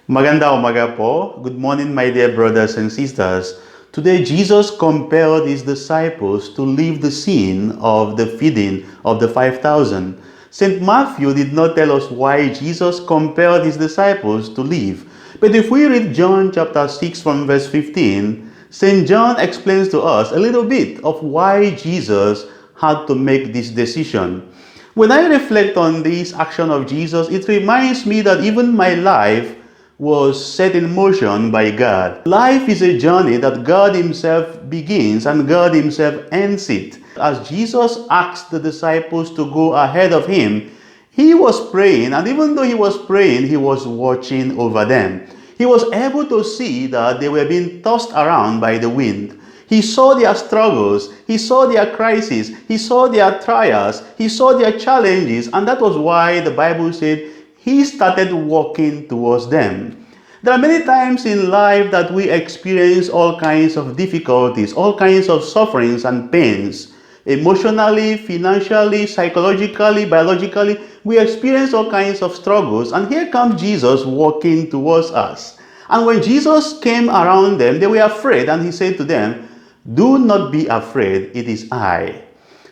Maganda umaga po. Good morning, my dear brothers and sisters. Today, Jesus compelled his disciples to leave the scene of the feeding of the 5,000. St. Matthew did not tell us why Jesus compelled his disciples to leave. But if we read John chapter 6 from verse 15, St. John explains to us a little bit of why Jesus had to make this decision. When I reflect on this action of Jesus, it reminds me that even my life was set in motion by God. Life is a journey that God Himself begins and God Himself ends it. As Jesus asked the disciples to go ahead of Him, He was praying, and even though He was praying, He was watching over them. He was able to see that they were being tossed around by the wind. He saw their struggles, He saw their crises, He saw their trials, He saw their challenges, and that was why the Bible said He started walking towards them. There are many times in life that we experience all kinds of difficulties, all kinds of sufferings and pains. Emotionally, financially, psychologically, biologically, we experience all kinds of struggles. And here comes Jesus walking towards us. And when Jesus came around them, they were afraid, and He said to them, "Do not be afraid, it is I."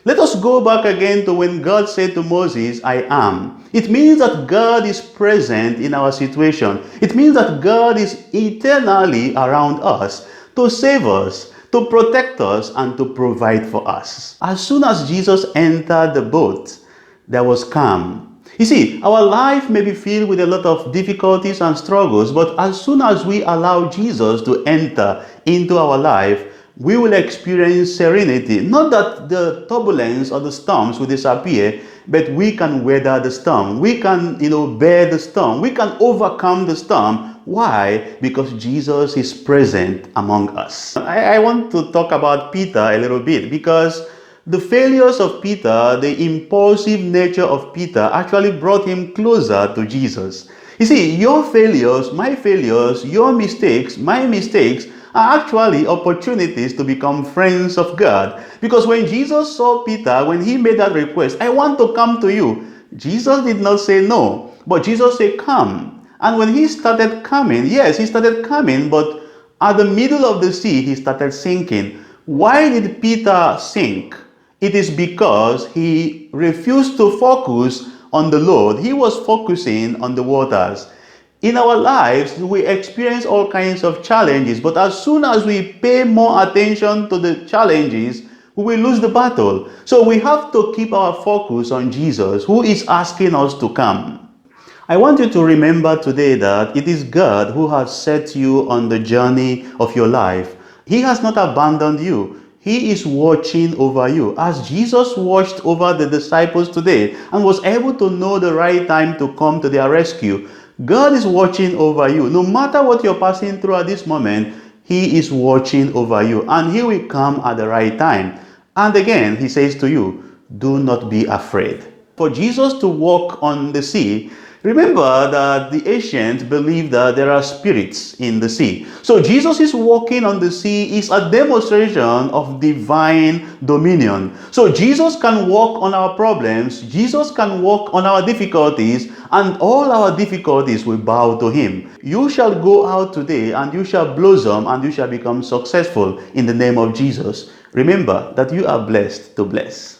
Let us go back again to when God said to Moses, "I am." It means that God is present in our situation. It means that God is eternally around us to save us, to protect us, and to provide for us. As soon as Jesus entered the boat, there was calm. You see, our life may be filled with a lot of difficulties and struggles, but as soon as we allow Jesus to enter into our life, we will experience serenity. Not that the turbulence or the storms will disappear, but we can weather the storm. We can, bear the storm. We can overcome the storm. Why? Because Jesus is present among us. I want to talk about Peter a little bit, because the failures of Peter, the impulsive nature of Peter, actually brought him closer to Jesus. You see, your failures, your mistakes, my mistakes, are actually opportunities to become friends of God. Because when Jesus saw Peter, when he made that request, "I want to come to you," Jesus did not say no, but Jesus said, "Come." And when he started coming, yes, he started coming, but at the middle of the sea, he started sinking. Why did Peter sink? It is because he refused to focus on the Lord. He was focusing on the waters. In our lives, we experience all kinds of challenges, but as soon as we pay more attention to the challenges, we will lose the battle. So we have to keep our focus on Jesus, who is asking us to come. I want you to remember today that it is God who has set you on the journey of your life. He has not abandoned you. He is watching over you. As Jesus watched over the disciples today and was able to know the right time to come to their rescue, God is watching over you. No matter what you're passing through at this moment, He is watching over you, and He will come at the right time. And again, He says to you, "Do not be afraid." For Jesus to walk on the sea, remember that the ancients believed that there are spirits in the sea. So Jesus is walking on the sea is a demonstration of divine dominion. So Jesus can walk on our problems, Jesus can walk on our difficulties, and all our difficulties will bow to Him. You shall go out today and you shall blossom and you shall become successful in the name of Jesus. Remember that you are blessed to bless.